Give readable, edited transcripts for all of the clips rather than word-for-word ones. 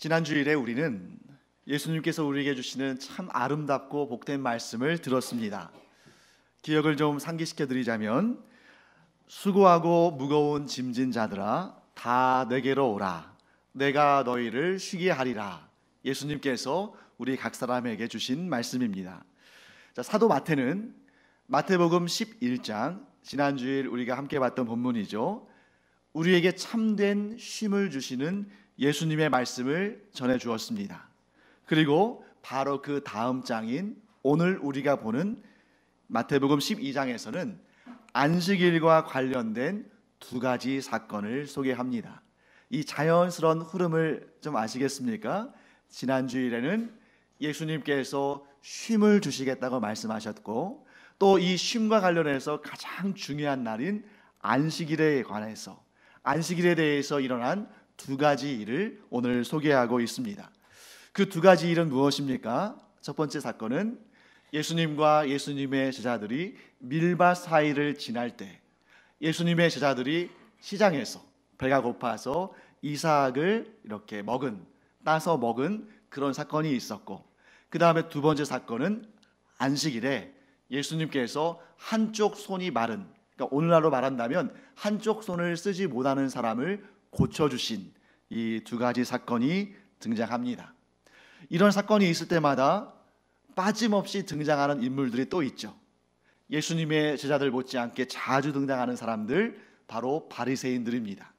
지난 주일에 우리는 예수님께서 우리에게 주시는 참 아름답고 복된 말씀을 들었습니다. 기억을 좀 상기시켜 드리자면, 수고하고 무거운 짐진 자들아 다 내게로 오라, 내가 너희를 쉬게 하리라. 예수님께서 우리 각 사람에게 주신 말씀입니다. 자, 사도 마태는 마태복음 11장, 지난 주일 우리가 함께 봤던 본문이죠. 우리에게 참된 쉼을 주시는 예수님의 말씀을 전해 주었습니다. 그리고 바로 그 다음 장인 오늘 우리가 보는 마태복음 12장에서는 안식일과 관련된 두 가지 사건을 소개합니다. 이 자연스러운 흐름을 좀 아시겠습니까? 지난 주일에는 예수님께서 쉼을 주시겠다고 말씀하셨고, 또 이 쉼과 관련해서 가장 중요한 날인 안식일에 관해서, 안식일에 대해서 일어난 두 가지 일을 오늘 소개하고 있습니다. 그 두 가지 일은 무엇입니까? 첫 번째 사건은 예수님과 예수님의 제자들이 밀밭 사이를 지날 때 예수님의 제자들이 시장에서 배가 고파서 이삭을 이렇게 따서 먹은 그런 사건이 있었고, 그 다음에 두 번째 사건은 안식일에 예수님께서 한쪽 손이 마른, 그러니까 오늘날로 말한다면 한쪽 손을 쓰지 못하는 사람을 고쳐주신 이 두 가지 사건이 등장합니다. 이런 사건이 있을 때마다 빠짐없이 등장하는 인물들이 또 있죠. 예수님의 제자들 못지않게 자주 등장하는 사람들, 바로 바리새인들입니다.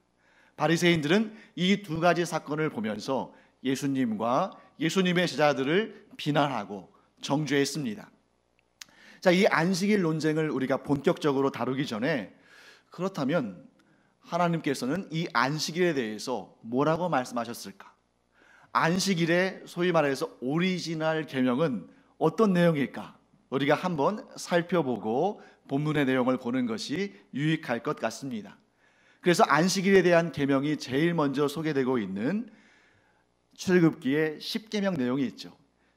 바리새인들은 이 두 가지 사건을 보면서 예수님과 예수님의 제자들을 비난하고 정죄했습니다. 자, 이 안식일 논쟁을 우리가 본격적으로 다루기 전에, 그렇다면 하나님께서는 이 안식일에 대해서 뭐라고 말씀하셨을까? 안식일의 소위 말해서 오리지널 계명은 어떤 내용일까? 우리가 한번 살펴보고 본문의 내용을 보는 것이 유익할 것 같습니다. 그래서 안식일에 대한 계명이 제일 먼저 소개되고 있는 출애굽기의 10계명 내용이 있죠.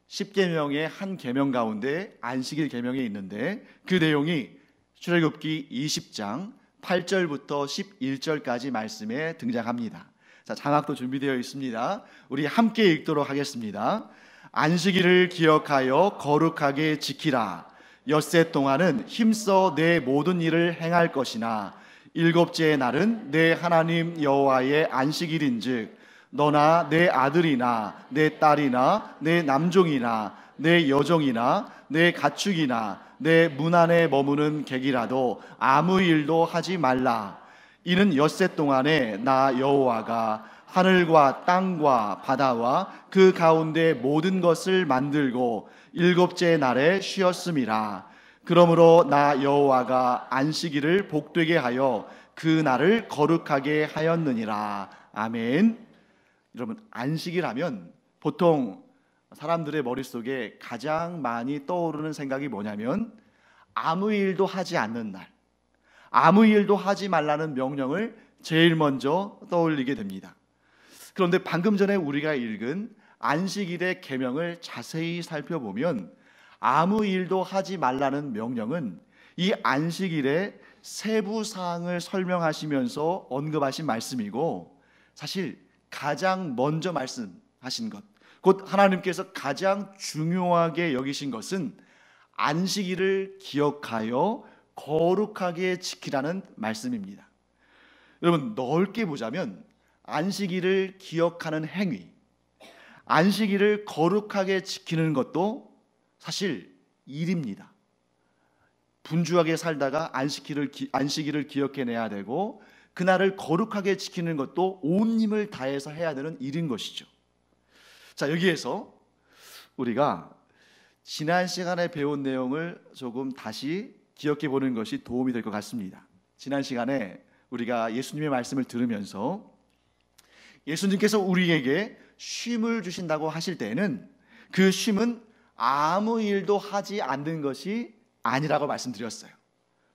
10계명의 한 계명 가운데 안식일 계명이 있는데, 그 내용이 출애굽기 20장 8절부터 11절까지 말씀에 등장합니다. 자, 자막도 준비되어 있습니다. 우리 함께 읽도록 하겠습니다. 안식일을 기억하여 거룩하게 지키라. 엿새 동안은 힘써 내 모든 일을 행할 것이나 일곱째의 날은 내 하나님 여호와의 안식일인즉 너나 내 아들이나 내 딸이나 내 남종이나 내 여종이나 내 가축이나 내 문 안에 머무는 객이라도 아무 일도 하지 말라. 이는 엿새 동안에 나 여호와가 하늘과 땅과 바다와 그 가운데 모든 것을 만들고 일곱째 날에 쉬었음이라. 그러므로 나 여호와가 안식일을 복되게 하여 그 날을 거룩하게 하였느니라. 아멘. 여러분, 안식일 하면 보통 사람들의 머릿속에 가장 많이 떠오르는 생각이 뭐냐면 아무 일도 하지 않는 날, 아무 일도 하지 말라는 명령을 제일 먼저 떠올리게 됩니다. 그런데 방금 전에 우리가 읽은 안식일의 계명을 자세히 살펴보면 아무 일도 하지 말라는 명령은 이 안식일의 세부 사항을 설명하시면서 언급하신 말씀이고, 사실 가장 먼저 말씀하신 것, 곧 하나님께서 가장 중요하게 여기신 것은 안식일을 기억하여 거룩하게 지키라는 말씀입니다. 여러분, 넓게 보자면 안식일을 기억하는 행위, 안식일을 거룩하게 지키는 것도 사실 일입니다. 분주하게 살다가 안식일을 기억해내야 되고, 그날을 거룩하게 지키는 것도 온 힘을 다해서 해야 되는 일인 것이죠. 자, 여기에서 우리가 지난 시간에 배운 내용을 조금 다시 기억해 보는 것이 도움이 될 것 같습니다. 지난 시간에 우리가 예수님의 말씀을 들으면서 예수님께서 우리에게 쉼을 주신다고 하실 때에는 그 쉼은 아무 일도 하지 않는 것이 아니라고 말씀드렸어요.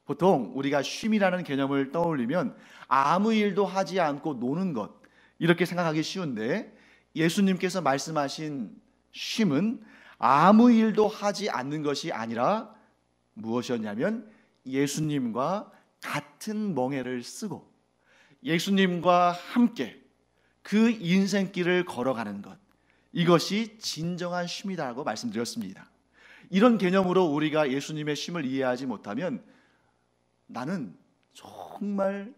보통 우리가 쉼이라는 개념을 떠올리면 아무 일도 하지 않고 노는 것, 이렇게 생각하기 쉬운데, 예수님께서 말씀하신 쉼은 아무 일도 하지 않는 것이 아니라 무엇이었냐면 예수님과 같은 멍에를 쓰고 예수님과 함께 그 인생길을 걸어가는 것, 이것이 진정한 쉼이다라고 말씀드렸습니다. 이런 개념으로 우리가 예수님의 쉼을 이해하지 못하면 나는 정말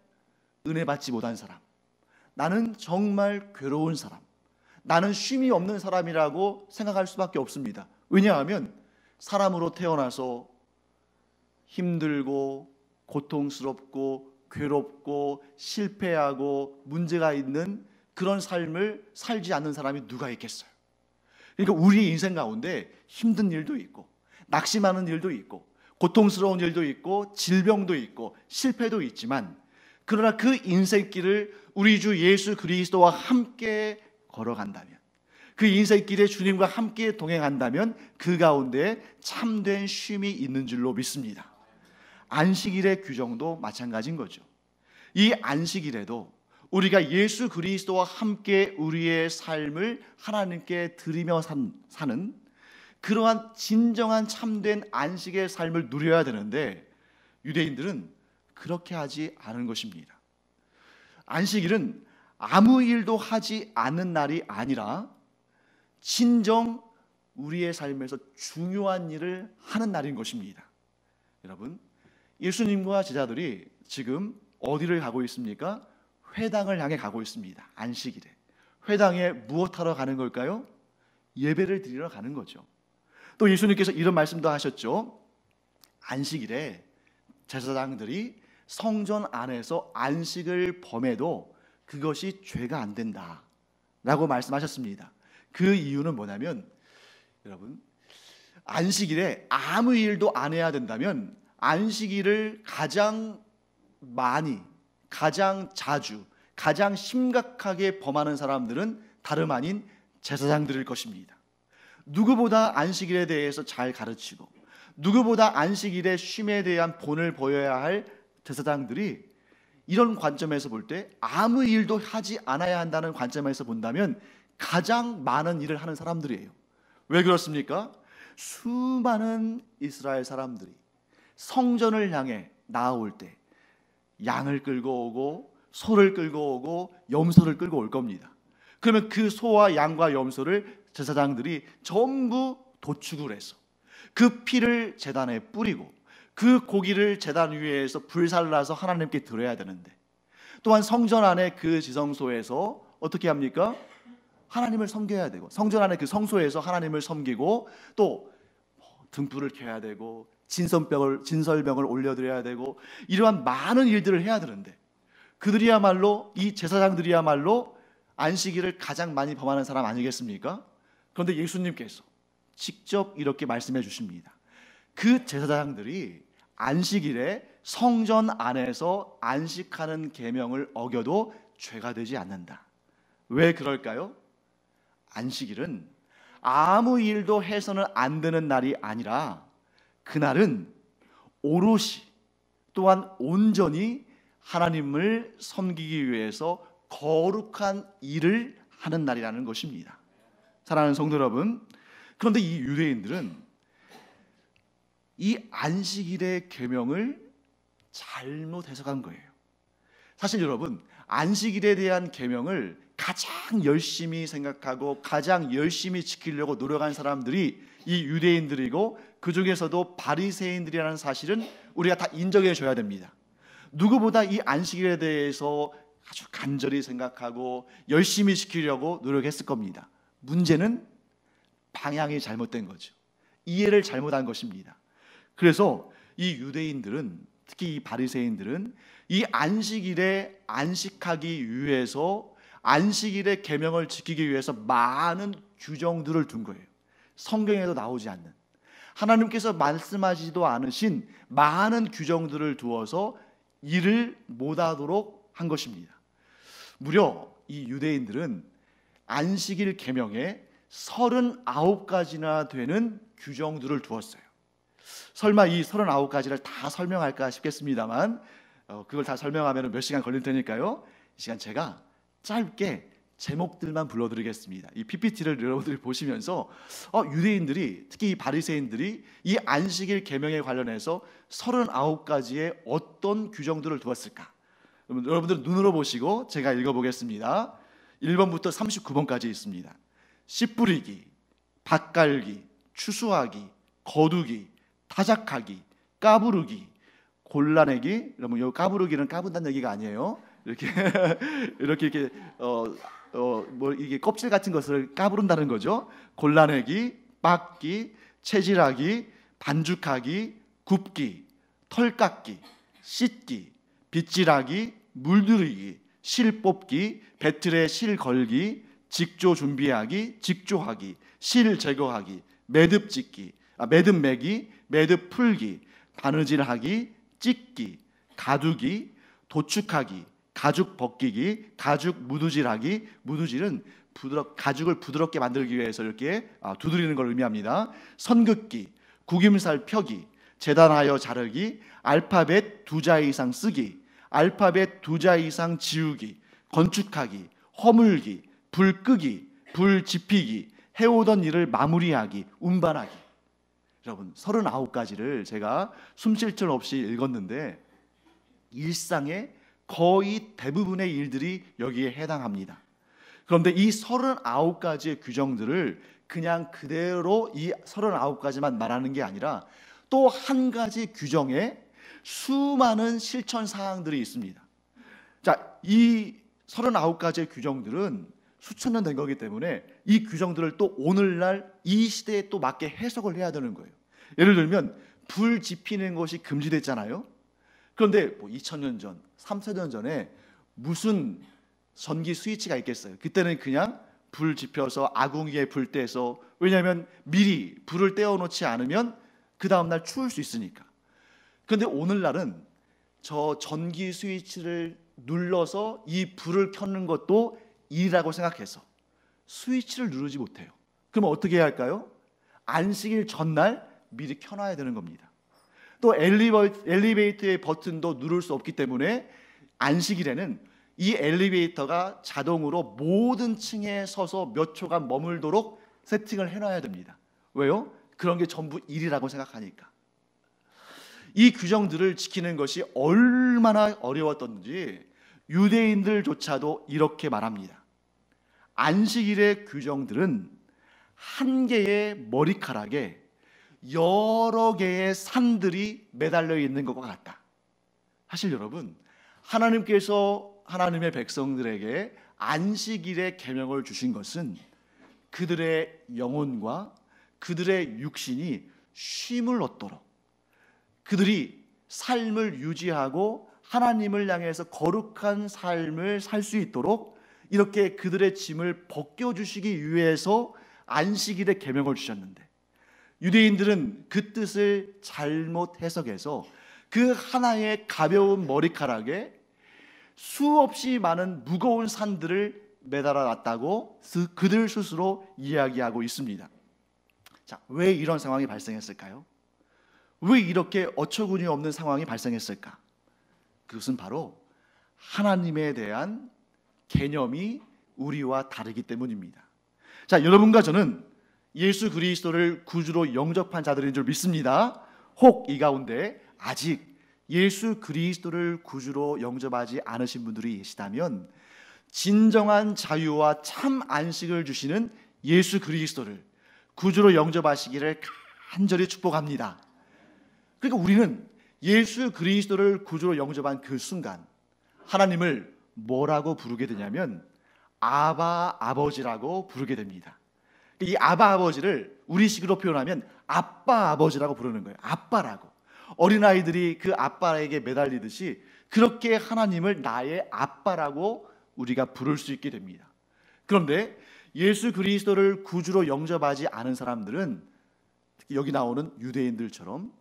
은혜 받지 못한 사람, 나는 정말 괴로운 사람, 나는 쉼이 없는 사람이라고 생각할 수밖에 없습니다. 왜냐하면 사람으로 태어나서 힘들고 고통스럽고 괴롭고 실패하고 문제가 있는 그런 삶을 살지 않는 사람이 누가 있겠어요? 그러니까 우리 인생 가운데 힘든 일도 있고 낙심하는 일도 있고 고통스러운 일도 있고 질병도 있고 실패도 있지만, 그러나 그 인생길을 우리 주 예수 그리스도와 함께 걸어간다면, 그 인생길에 주님과 함께 동행한다면 그 가운데 참된 쉼이 있는 줄로 믿습니다. 안식일의 규정도 마찬가지인 거죠. 이 안식일에도 우리가 예수 그리스도와 함께 우리의 삶을 하나님께 드리며 사는 그러한 진정한 참된 안식의 삶을 누려야 되는데, 유대인들은 그렇게 하지 않은 것입니다. 안식일은 아무 일도 하지 않는 날이 아니라 진정 우리의 삶에서 중요한 일을 하는 날인 것입니다. 여러분, 예수님과 제자들이 지금 어디를 가고 있습니까? 회당을 향해 가고 있습니다. 안식일에. 회당에 무엇하러 가는 걸까요? 예배를 드리러 가는 거죠. 또 예수님께서 이런 말씀도 하셨죠. 안식일에 제사장들이 성전 안에서 안식을 범해도 그것이 죄가 안 된다 라고 말씀하셨습니다. 그 이유는 뭐냐면, 여러분, 안식일에 아무 일도 안 해야 된다면 안식일을 가장 많이, 가장 자주, 가장 심각하게 범하는 사람들은 다름 아닌 제사장들일 것입니다. 누구보다 안식일에 대해서 잘 가르치고 누구보다 안식일의 쉼에 대한 본을 보여야 할 제사장들이 이런 관점에서 볼 때 아무 일도 하지 않아야 한다는 관점에서 본다면 가장 많은 일을 하는 사람들이에요. 왜 그렇습니까? 수많은 이스라엘 사람들이 성전을 향해 나아올 때 양을 끌고 오고 소를 끌고 오고 염소를 끌고 올 겁니다. 그러면 그 소와 양과 염소를 제사장들이 전부 도축을 해서 그 피를 제단에 뿌리고 그 고기를 제단 위에서 불살라서 하나님께 드려야 되는데, 또한 성전 안에 그 지성소에서 어떻게 합니까? 하나님을 섬겨야 되고, 성전 안에 그 성소에서 하나님을 섬기고, 또 등불을 켜야 되고 진설병을 올려드려야 되고, 이러한 많은 일들을 해야 되는데, 그들이야말로, 이 제사장들이야말로 안식일을 가장 많이 범하는 사람 아니겠습니까? 그런데 예수님께서 직접 이렇게 말씀해 주십니다. 그 제사장들이 안식일에 성전 안에서 안식하는 계명을 어겨도 죄가 되지 않는다. 왜 그럴까요? 안식일은 아무 일도 해서는 안 되는 날이 아니라 그날은 오롯이, 또한 온전히 하나님을 섬기기 위해서 거룩한 일을 하는 날이라는 것입니다. 사랑하는 성도 여러분, 그런데 이 유대인들은 이 안식일의 계명을 잘못 해석한 거예요. 사실 여러분, 안식일에 대한 계명을 가장 열심히 생각하고 가장 열심히 지키려고 노력한 사람들이 이 유대인들이고, 그 중에서도 바리새인들이라는 사실은 우리가 다 인정해 줘야 됩니다. 누구보다 이 안식일에 대해서 아주 간절히 생각하고 열심히 지키려고 노력했을 겁니다. 문제는 방향이 잘못된 거죠. 이해를 잘못한 것입니다. 그래서 이 유대인들은, 특히 이 바리새인들은 이 안식일에 안식하기 위해서, 안식일의 계명을 지키기 위해서 많은 규정들을 둔 거예요. 성경에도 나오지 않는, 하나님께서 말씀하시지도 않으신 많은 규정들을 두어서 일을 못하도록 한 것입니다. 무려 이 유대인들은 안식일 계명에 39가지나 되는 규정들을 두었어요. 설마 이 39가지를 다 설명할까 싶겠습니다만, 그걸 다 설명하면 몇 시간 걸릴 테니까요, 이 시간 제가 짧게 제목들만 불러드리겠습니다. 이 PPT를 여러분들이 보시면서 유대인들이, 특히 이 바리새인들이 이 안식일 계명에 관련해서 39가지의 어떤 규정들을 두었을까, 여러분들 눈으로 보시고 제가 읽어보겠습니다. 1번부터 39번까지 있습니다. 씨 뿌리기, 밭 갈기, 추수하기, 거두기, 타작하기, 까부르기, 골라내기. 여러분, 요 까부르기는 까분다는 얘기가 아니에요. 이렇게 이렇게 뭐 이게 껍질 같은 것을 까부른다는 거죠. 골라내기, 빻기, 채질하기, 반죽하기, 굽기, 털 깎기, 씻기, 빗질하기, 물들이기, 실 뽑기, 배틀에 실 걸기, 직조 준비하기, 직조하기, 실 제거하기, 매듭 짓기, 매듭 매기, 매듭 풀기, 바느질하기, 찢기, 가두기, 도축하기, 가죽 벗기기, 가죽 무두질하기. 무두질은 가죽을 부드럽게 만들기 위해서 이렇게 두드리는 걸 의미합니다. 선긋기, 구김살 펴기, 재단하여 자르기, 알파벳 2자 이상 쓰기, 알파벳 2자 이상 지우기, 건축하기, 허물기, 불 끄기, 불 지피기, 해오던 일을 마무리하기, 운반하기. 여러분, 39가지를 제가 숨쉴 틈 없이 읽었는데 일상의 거의 대부분의 일들이 여기에 해당합니다. 그런데 이 39가지의 규정들을 그냥 그대로 이 39가지만 말하는 게 아니라 또 한 가지 규정에 수많은 실천 사항들이 있습니다. 자, 이 39가지의 규정들은 수천 년 된 거기 때문에 이 규정들을 또 오늘날 이 시대에 또 맞게 해석을 해야 되는 거예요. 예를 들면 불 지피는 것이 금지됐잖아요. 그런데 뭐 2000년 전, 3000년 전에 무슨 전기 스위치가 있겠어요. 그때는 그냥 불 지펴서 아궁이에 불 떼서, 왜냐하면 미리 불을 떼어놓지 않으면 그 다음날 추울 수 있으니까. 그런데 오늘날은 저 전기 스위치를 눌러서 이 불을 켜는 것도 일이라고 생각해서 스위치를 누르지 못해요. 그럼 어떻게 해야 할까요? 안식일 전날 미리 켜놔야 되는 겁니다. 또 엘리베이터의 버튼도 누를 수 없기 때문에 안식일에는 이 엘리베이터가 자동으로 모든 층에 서서 몇 초간 머물도록 세팅을 해놔야 됩니다. 왜요? 그런 게 전부 일이라고 생각하니까. 이 규정들을 지키는 것이 얼마나 어려웠던지 유대인들조차도 이렇게 말합니다. 안식일의 규정들은 한 개의 머리카락에 여러 개의 산들이 매달려 있는 것과 같다. 사실 여러분, 하나님께서 하나님의 백성들에게 안식일의 계명을 주신 것은 그들의 영혼과 그들의 육신이 쉼을 얻도록, 그들이 삶을 유지하고 하나님을 향해서 거룩한 삶을 살 수 있도록 이렇게 그들의 짐을 벗겨주시기 위해서 안식일의 계명을 주셨는데, 유대인들은 그 뜻을 잘못 해석해서 그 하나의 가벼운 머리카락에 수없이 많은 무거운 산들을 매달아 놨다고 그들 스스로 이야기하고 있습니다. 자, 왜 이런 상황이 발생했을까요? 왜 이렇게 어처구니 없는 상황이 발생했을까? 그것은 바로 하나님에 대한 개념이 우리와 다르기 때문입니다. 자, 여러분과 저는 예수 그리스도를 구주로 영접한 자들인 줄 믿습니다. 혹 이 가운데 아직 예수 그리스도를 구주로 영접하지 않으신 분들이 계시다면 진정한 자유와 참 안식을 주시는 예수 그리스도를 구주로 영접하시기를 간절히 축복합니다. 그러니까 우리는 예수 그리스도를 구주로 영접한 그 순간 하나님을 뭐라고 부르게 되냐면 아바 아버지라고 부르게 됩니다. 이 아바 아버지를 우리식으로 표현하면 아빠 아버지라고 부르는 거예요. 아빠라고. 어린아이들이 그 아빠에게 매달리듯이 그렇게 하나님을 나의 아빠라고 우리가 부를 수 있게 됩니다. 그런데 예수 그리스도를 구주로 영접하지 않은 사람들은 특히 여기 나오는 유대인들처럼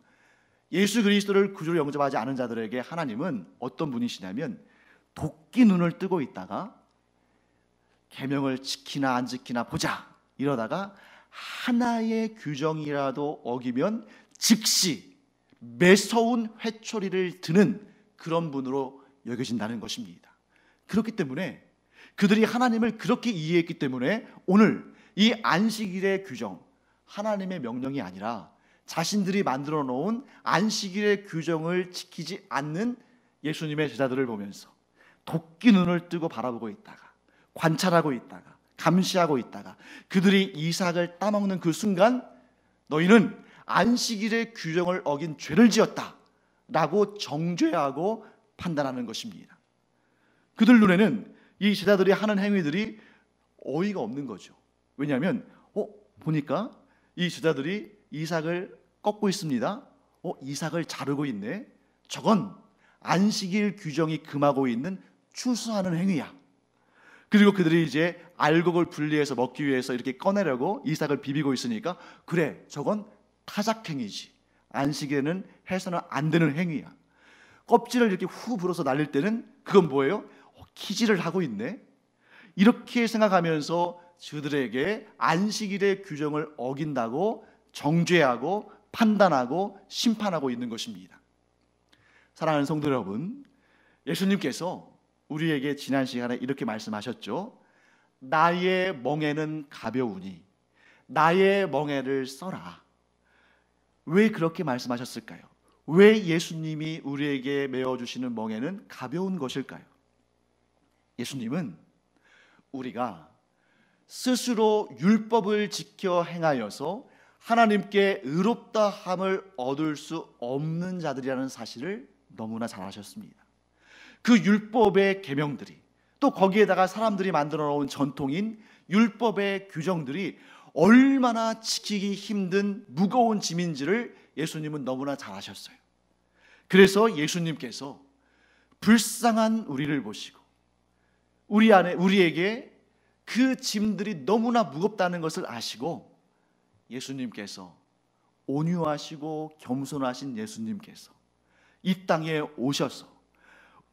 예수 그리스도를 구주로 영접하지 않은 자들에게 하나님은 어떤 분이시냐면 도끼 눈을 뜨고 있다가 계명을 지키나 안 지키나 보자 이러다가 하나의 규정이라도 어기면 즉시 매서운 회초리를 드는 그런 분으로 여겨진다는 것입니다. 그렇기 때문에 그들이 하나님을 그렇게 이해했기 때문에 오늘 이 안식일의 규정, 하나님의 명령이 아니라 자신들이 만들어 놓은 안식일의 규정을 지키지 않는 예수님의 제자들을 보면서 도끼 눈을 뜨고 바라보고 있다가 관찰하고 있다가 감시하고 있다가 그들이 이삭을 따먹는 그 순간 너희는 안식일의 규정을 어긴 죄를 지었다 라고 정죄하고 판단하는 것입니다. 그들 눈에는 이 제자들이 하는 행위들이 어이가 없는 거죠. 왜냐하면 보니까 이 제자들이 이삭을 꺾고 있습니다. 이삭을 자르고 있네. 저건 안식일 규정이 금하고 있는 추수하는 행위야. 그리고 그들이 이제 알곡을 분리해서 먹기 위해서 이렇게 꺼내려고 이삭을 비비고 있으니까 그래, 저건 타작행위지. 안식일에는 해서는 안 되는 행위야. 껍질을 이렇게 후 불어서 날릴 때는 그건 뭐예요? 키질을 하고 있네. 이렇게 생각하면서 저들에게 안식일의 규정을 어긴다고 정죄하고 판단하고 심판하고 있는 것입니다. 사랑하는 성도 여러분, 예수님께서 우리에게 지난 시간에 이렇게 말씀하셨죠. 나의 멍에는 가벼우니 나의 멍에를 써라. 왜 그렇게 말씀하셨을까요? 왜 예수님이 우리에게 메어주시는 멍에는 가벼운 것일까요? 예수님은 우리가 스스로 율법을 지켜 행하여서 하나님께 의롭다함을 얻을 수 없는 자들이라는 사실을 너무나 잘 아셨습니다. 그 율법의 계명들이 또 거기에다가 사람들이 만들어 놓은 전통인 율법의 규정들이 얼마나 지키기 힘든 무거운 짐인지를 예수님은 너무나 잘 아셨어요. 그래서 예수님께서 불쌍한 우리를 보시고 우리에게 그 짐들이 너무나 무겁다는 것을 아시고 예수님께서 온유하시고 겸손하신 예수님께서 이 땅에 오셔서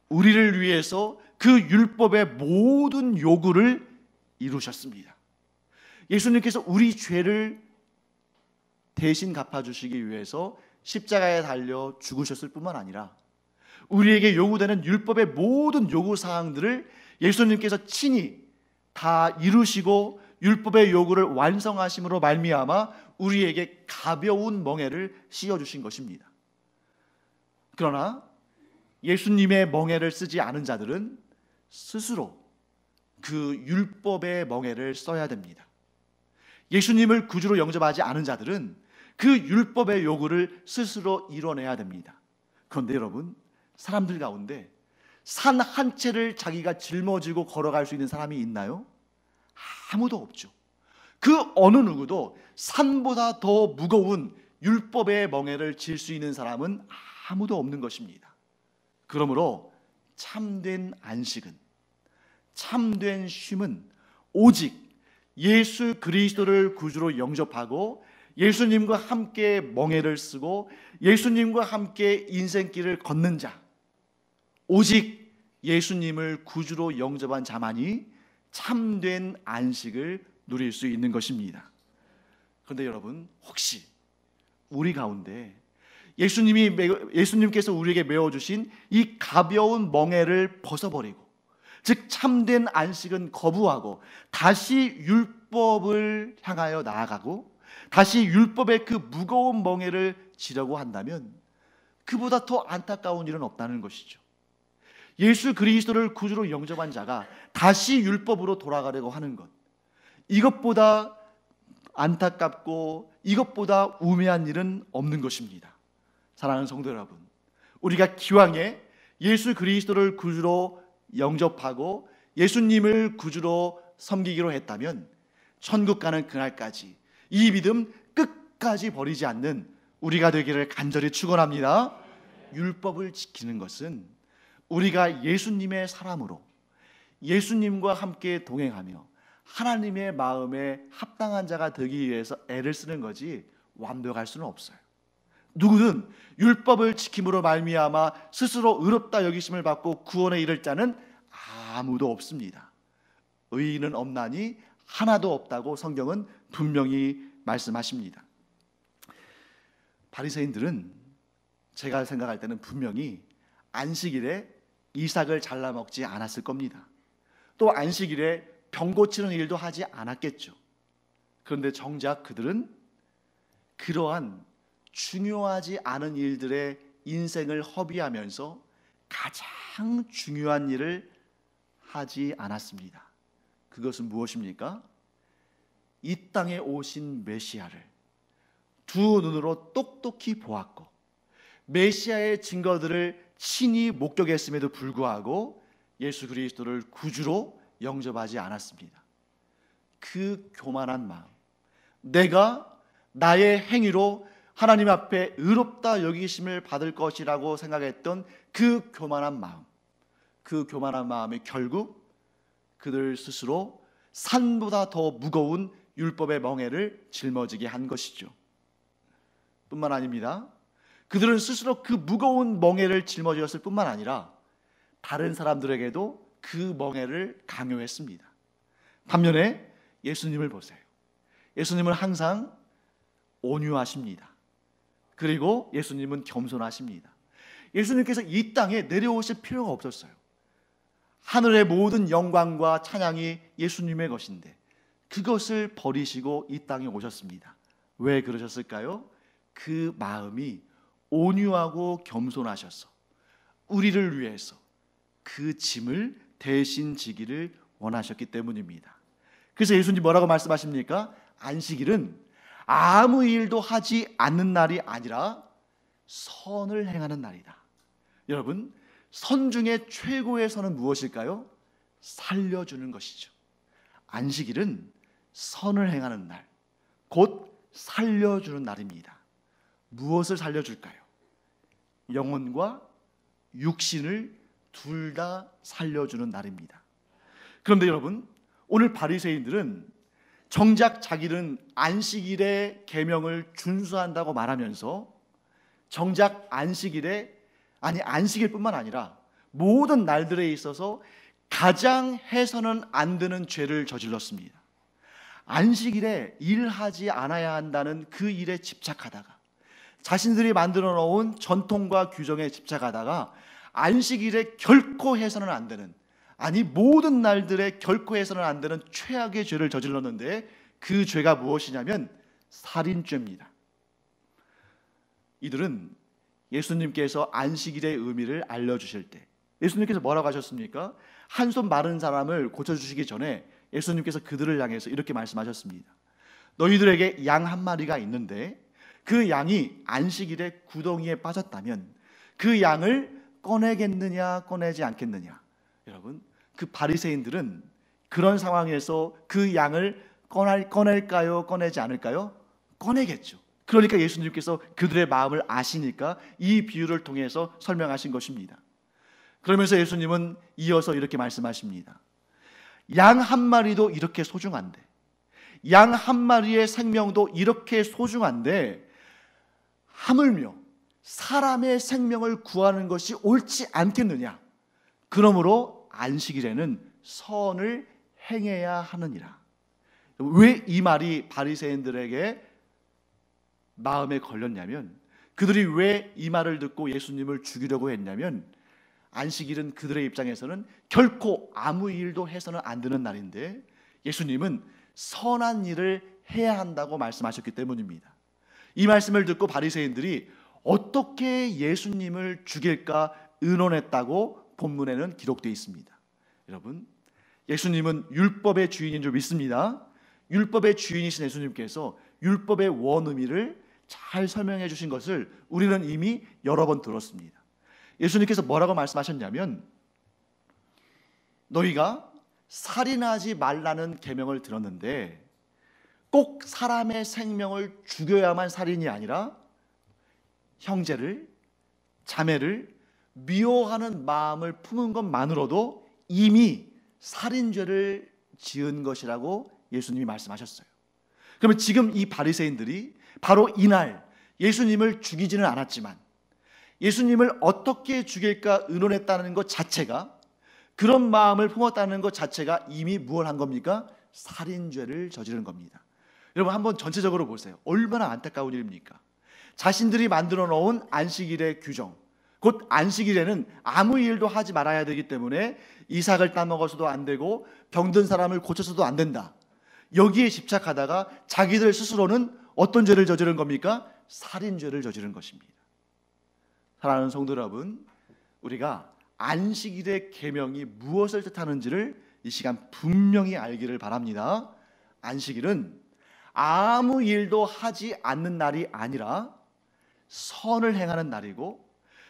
우리를 위해서 그 율법의 모든 요구를 이루셨습니다. 예수님께서 우리 죄를 대신 갚아주시기 위해서 십자가에 달려 죽으셨을 뿐만 아니라 우리에게 요구되는 율법의 모든 요구사항들을 예수님께서 친히 다 이루시고 율법의 요구를 완성하심으로 말미암아 우리에게 가벼운 멍에를 씌워주신 것입니다. 그러나 예수님의 멍에를 쓰지 않은 자들은 스스로 그 율법의 멍에를 써야 됩니다. 예수님을 구주로 영접하지 않은 자들은 그 율법의 요구를 스스로 이뤄내야 됩니다. 그런데 여러분, 사람들 가운데 산 한 채를 자기가 짊어지고 걸어갈 수 있는 사람이 있나요? 아무도 없죠. 그 어느 누구도 산보다 더 무거운 율법의 멍에를 질 수 있는 사람은 아무도 없는 것입니다. 그러므로 참된 안식은, 참된 쉼은 오직 예수 그리스도를 구주로 영접하고 예수님과 함께 멍에를 쓰고 예수님과 함께 인생길을 걷는 자, 오직 예수님을 구주로 영접한 자만이 참된 안식을 누릴 수 있는 것입니다. 그런데 여러분, 혹시 우리 가운데 예수님께서 우리에게 메어주신 이 가벼운 멍에를 벗어버리고, 즉 참된 안식은 거부하고 다시 율법을 향하여 나아가고 다시 율법의 그 무거운 멍에를 지려고 한다면 그보다 더 안타까운 일은 없다는 것이죠. 예수 그리스도를 구주로 영접한 자가 다시 율법으로 돌아가려고 하는 것, 이것보다 안타깝고 이것보다 우매한 일은 없는 것입니다. 사랑하는 성도 여러분, 우리가 기왕에 예수 그리스도를 구주로 영접하고 예수님을 구주로 섬기기로 했다면 천국 가는 그날까지 이 믿음 끝까지 버리지 않는 우리가 되기를 간절히 축원합니다. 율법을 지키는 것은 우리가 예수님의 사람으로 예수님과 함께 동행하며 하나님의 마음에 합당한 자가 되기 위해서 애를 쓰는 거지 완벽할 수는 없어요. 누구든 율법을 지킴으로 말미암아 스스로 의롭다 여기심을 받고 구원에 이를 자는 아무도 없습니다. 의인은 없나니 하나도 없다고 성경은 분명히 말씀하십니다. 바리새인들은 제가 생각할 때는 분명히 안식일에 이삭을 잘라 먹지 않았을 겁니다. 또 안식일에 병 고치는 일도 하지 않았겠죠. 그런데 정작 그들은 그러한 중요하지 않은 일들에 인생을 허비하면서 가장 중요한 일을 하지 않았습니다. 그것은 무엇입니까? 이 땅에 오신 메시아를 두 눈으로 똑똑히 보았고 메시아의 증거들을 친히 목격했음에도 불구하고 예수 그리스도를 구주로 영접하지 않았습니다. 그 교만한 마음, 내가 나의 행위로 하나님 앞에 의롭다 여기심을 받을 것이라고 생각했던 그 교만한 마음, 그 교만한 마음이 결국 그들 스스로 산보다 더 무거운 율법의 멍에를 짊어지게 한 것이죠. 뿐만 아닙니다. 그들은 스스로 그 무거운 멍에를 짊어졌을 뿐만 아니라 다른 사람들에게도 그 멍에를 강요했습니다. 반면에 예수님을 보세요. 예수님은 항상 온유하십니다. 그리고 예수님은 겸손하십니다. 예수님께서 이 땅에 내려오실 필요가 없었어요. 하늘의 모든 영광과 찬양이 예수님의 것인데 그것을 버리시고 이 땅에 오셨습니다. 왜 그러셨을까요? 그 마음이 온유하고 겸손하셔서 우리를 위해서 그 짐을 대신 지기를 원하셨기 때문입니다. 그래서 예수님 뭐라고 말씀하십니까? 안식일은 아무 일도 하지 않는 날이 아니라 선을 행하는 날이다. 여러분, 선 중에 최고의 선은 무엇일까요? 살려주는 것이죠. 안식일은 선을 행하는 날, 곧 살려주는 날입니다. 무엇을 살려줄까요? 영혼과 육신을 둘 다 살려주는 날입니다. 그런데 여러분, 오늘 바리새인들은 정작 자기는 안식일의 계명을 준수한다고 말하면서 정작 안식일뿐만 아니라 모든 날들에 있어서 가장 해서는 안 되는 죄를 저질렀습니다. 안식일에 일하지 않아야 한다는 그 일에 집착하다가 자신들이 만들어 놓은 전통과 규정에 집착하다가 안식일에 결코 해서는 안 되는, 아니 모든 날들에 결코 해서는 안 되는 최악의 죄를 저질렀는데 그 죄가 무엇이냐면 살인죄입니다. 이들은 예수님께서 안식일의 의미를 알려주실 때 예수님께서 뭐라고 하셨습니까? 한 손 마른 사람을 고쳐주시기 전에 예수님께서 그들을 향해서 이렇게 말씀하셨습니다. 너희들에게 양 한 마리가 있는데 그 양이 안식일에 구덩이에 빠졌다면 그 양을 꺼내겠느냐 꺼내지 않겠느냐. 여러분, 그 바리새인들은 그런 상황에서 그 양을 꺼낼까요 꺼내지 않을까요? 꺼내겠죠. 그러니까 예수님께서 그들의 마음을 아시니까 이 비유를 통해서 설명하신 것입니다. 그러면서 예수님은 이어서 이렇게 말씀하십니다. 양 한 마리도 이렇게 소중한데, 양 한 마리의 생명도 이렇게 소중한데 하물며 사람의 생명을 구하는 것이 옳지 않겠느냐. 그러므로 안식일에는 선을 행해야 하느니라. 왜 이 말이 바리새인들에게 마음에 걸렸냐면, 그들이 왜 이 말을 듣고 예수님을 죽이려고 했냐면, 안식일은 그들의 입장에서는 결코 아무 일도 해서는 안 되는 날인데 예수님은 선한 일을 해야 한다고 말씀하셨기 때문입니다. 이 말씀을 듣고 바리새인들이 어떻게 예수님을 죽일까 의논했다고 본문에는 기록되어 있습니다. 여러분, 예수님은 율법의 주인인 줄 믿습니다. 율법의 주인이신 예수님께서 율법의 원의미를 잘 설명해 주신 것을 우리는 이미 여러 번 들었습니다. 예수님께서 뭐라고 말씀하셨냐면, 너희가 살인하지 말라는 계명을 들었는데 꼭 사람의 생명을 죽여야만 살인이 아니라 형제를, 자매를 미워하는 마음을 품은 것만으로도 이미 살인죄를 지은 것이라고 예수님이 말씀하셨어요. 그러면 지금 이 바리새인들이 바로 이날 예수님을 죽이지는 않았지만 예수님을 어떻게 죽일까 의논했다는 것 자체가, 그런 마음을 품었다는 것 자체가 이미 무엇을 한 겁니까? 살인죄를 저지른 겁니다. 여러분, 한번 전체적으로 보세요. 얼마나 안타까운 일입니까? 자신들이 만들어 놓은 안식일의 규정, 곧 안식일에는 아무 일도 하지 말아야 되기 때문에 이삭을 따먹어서도 안 되고 병든 사람을 고쳐서도 안 된다, 여기에 집착하다가 자기들 스스로는 어떤 죄를 저지른 겁니까? 살인죄를 저지른 것입니다. 사랑하는 성도 여러분, 우리가 안식일의 계명이 무엇을 뜻하는지를 이 시간 분명히 알기를 바랍니다. 안식일은 아무 일도 하지 않는 날이 아니라 선을 행하는 날이고,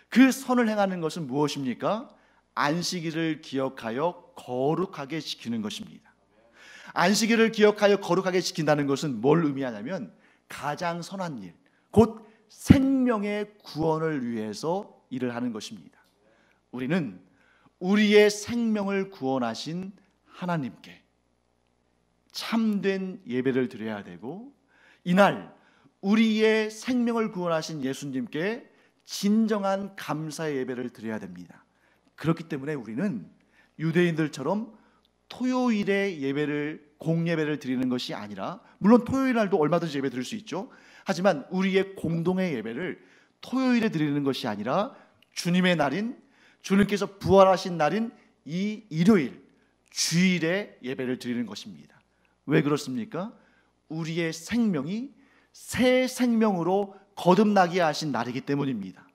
그 선을 행하는 것은 무엇입니까? 안식일을 기억하여 거룩하게 지키는 것입니다. 안식일을 기억하여 거룩하게 지킨다는 것은 뭘 의미하냐면 가장 선한 일, 곧 생명의 구원을 위해서 일을 하는 것입니다. 우리는 우리의 생명을 구원하신 하나님께 참된 예배를 드려야 되고, 이날 우리의 생명을 구원하신 예수님께 진정한 감사의 예배를 드려야 됩니다. 그렇기 때문에 우리는 유대인들처럼 토요일에 공예배를 드리는 것이 아니라, 물론 토요일 날도 얼마든지 예배 드릴 수 있죠. 하지만 우리의 공동의 예배를 토요일에 드리는 것이 아니라 주님의 날인, 주님께서 부활하신 날인 이 일요일, 주일에 예배를 드리는 것입니다. 왜 그렇습니까? 우리의 생명이 새 생명으로 거듭나게 하신 날이기 때문입니다.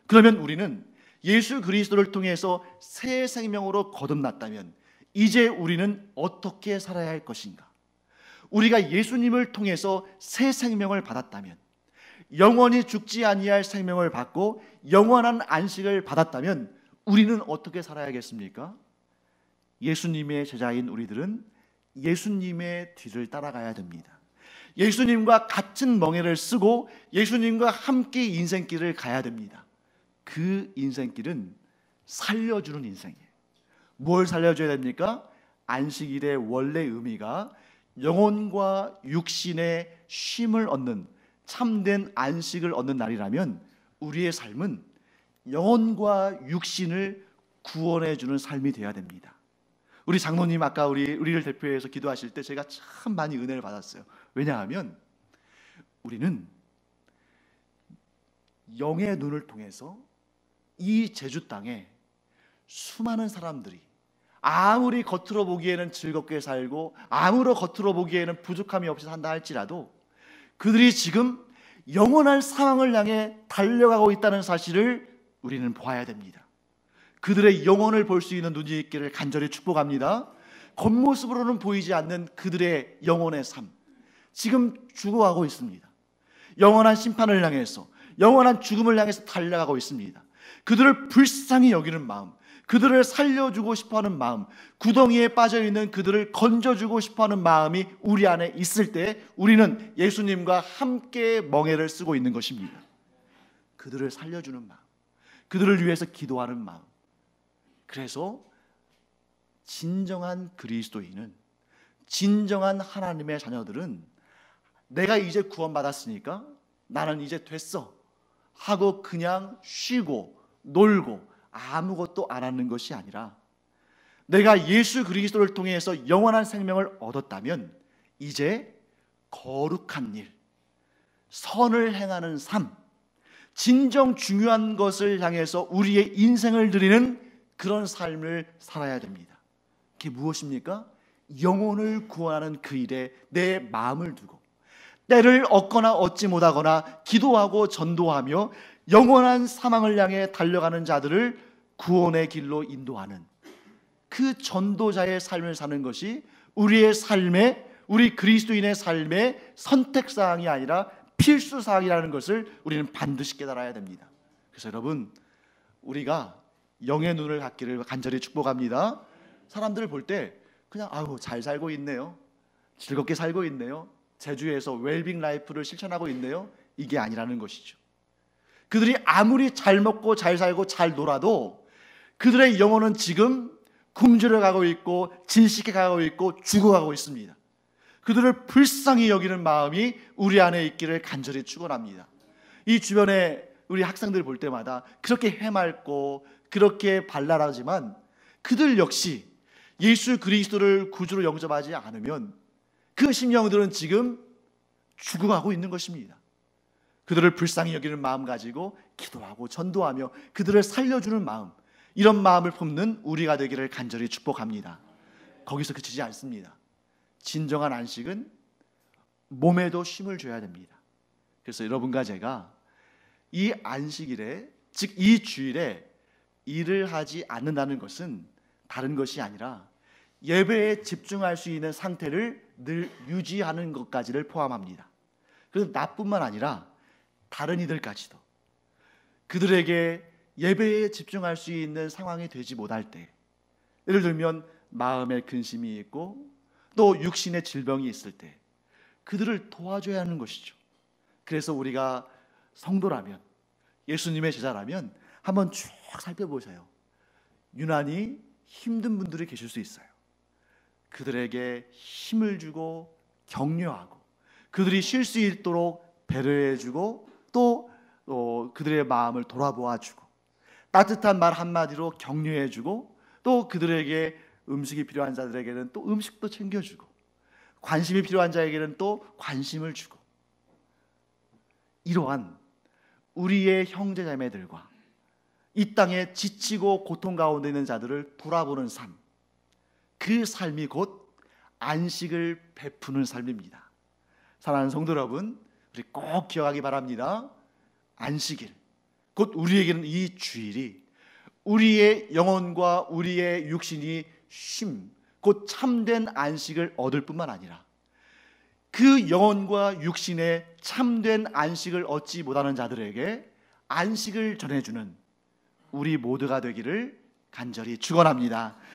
그러면 우리는 예수 그리스도를 통해서 새 생명으로 거듭났다면 이제 우리는 어떻게 살아야 할 것인가? 우리가 예수님을 통해서 새 생명을 받았다면, 영원히 죽지 아니할 생명을 받고 영원한 안식을 받았다면 우리는 어떻게 살아야겠습니까? 예수님의 제자인 우리들은 예수님의 뒤를 따라가야 됩니다. 예수님과 같은 멍에를 쓰고 예수님과 함께 인생길을 가야 됩니다. 그 인생길은 살려주는 인생이에요. 뭘 살려줘야 됩니까? 안식일의 원래 의미가 영혼과 육신의 쉼을 얻는, 참된 안식을 얻는 날이라면 우리의 삶은 영혼과 육신을 구원해 주는 삶이 되어야 됩니다. 우리 장로님 아까 우리를 대표해서 기도하실 때 제가 참 많이 은혜를 받았어요. 왜냐하면 우리는 영의 눈을 통해서 이 제주 땅에 수많은 사람들이 아무리 겉으로 보기에는 즐겁게 살고 아무리 겉으로 보기에는 부족함이 없이 산다 할지라도 그들이 지금 영원한 사망을 향해 달려가고 있다는 사실을 우리는 보아야 됩니다. 그들의 영혼을 볼 수 있는 눈이 있기를 간절히 축복합니다. 겉모습으로는 보이지 않는 그들의 영혼의 삶, 지금 죽어가고 있습니다. 영원한 심판을 향해서, 영원한 죽음을 향해서 달려가고 있습니다. 그들을 불쌍히 여기는 마음, 그들을 살려주고 싶어하는 마음, 구덩이에 빠져있는 그들을 건져주고 싶어하는 마음이 우리 안에 있을 때 우리는 예수님과 함께 멍에를 쓰고 있는 것입니다. 그들을 살려주는 마음, 그들을 위해서 기도하는 마음. 그래서 진정한 그리스도인은, 진정한 하나님의 자녀들은 내가 이제 구원받았으니까 나는 이제 됐어 하고 그냥 쉬고 놀고 아무것도 안 하는 것이 아니라, 내가 예수 그리스도를 통해서 영원한 생명을 얻었다면 이제 거룩한 일, 선을 행하는 삶, 진정 중요한 것을 향해서 우리의 인생을 드리는 그런 삶을 살아야 됩니다. 그게 무엇입니까? 영혼을 구원하는 그 일에 내 마음을 두고 때를 얻거나 얻지 못하거나 기도하고 전도하며 영원한 사망을 향해 달려가는 자들을 구원의 길로 인도하는 그 전도자의 삶을 사는 것이 우리의 삶의, 우리 그리스도인의 삶의 선택사항이 아니라 필수사항이라는 것을 우리는 반드시 깨달아야 됩니다. 그래서 여러분, 우리가 영의 눈을 갖기를 간절히 축복합니다. 사람들을 볼 때 그냥 잘 살고 있네요, 즐겁게 살고 있네요, 제주에서 웰빙 라이프를 실천하고 있네요, 이게 아니라는 것이죠. 그들이 아무리 잘 먹고 잘 살고 잘 놀아도 그들의 영혼은 지금 굶주려 가고 있고 질식해 가고 있고 죽어가고 있습니다. 그들을 불쌍히 여기는 마음이 우리 안에 있기를 간절히 축원합니다. 이 주변에 우리 학생들 볼 때마다 그렇게 해맑고 그렇게 발랄하지만 그들 역시 예수 그리스도를 구주로 영접하지 않으면 그 심령들은 지금 죽어가고 있는 것입니다. 그들을 불쌍히 여기는 마음 가지고 기도하고 전도하며 그들을 살려주는 마음, 이런 마음을 품는 우리가 되기를 간절히 축복합니다. 거기서 그치지 않습니다. 진정한 안식은 몸에도 쉼을 줘야 됩니다. 그래서 여러분과 제가 이 안식일에, 즉 이 주일에 일을 하지 않는다는 것은 다른 것이 아니라 예배에 집중할 수 있는 상태를 늘 유지하는 것까지를 포함합니다. 그래서 나뿐만 아니라 다른 이들까지도 그들에게 예배에 집중할 수 있는 상황이 되지 못할 때, 예를 들면 마음에 근심이 있고 또 육신의 질병이 있을 때 그들을 도와줘야 하는 것이죠. 그래서 우리가 성도라면, 예수님의 제자라면 한번 쭉 살펴보세요. 유난히 힘든 분들이 계실 수 있어요. 그들에게 힘을 주고 격려하고 그들이 쉴 수 있도록 배려해주고 또 그들의 마음을 돌아보아주고 따뜻한 말 한마디로 격려해주고 또 그들에게 음식이 필요한 자들에게는 또 음식도 챙겨주고 관심이 필요한 자에게는 또 관심을 주고, 이러한 우리의 형제자매들과 이 땅에 지치고 고통 가운데 있는 자들을 돌아보는 삶, 그 삶이 곧 안식을 베푸는 삶입니다. 사랑하는 성도 여러분, 우리 꼭 기억하기 바랍니다. 안식일, 곧 우리에게는 이 주일이 우리의 영혼과 우리의 육신이 쉼, 곧 참된 안식을 얻을 뿐만 아니라 그 영혼과 육신의 참된 안식을 얻지 못하는 자들에게 안식을 전해주는 우리 모두가 되기를 간절히 축원합니다.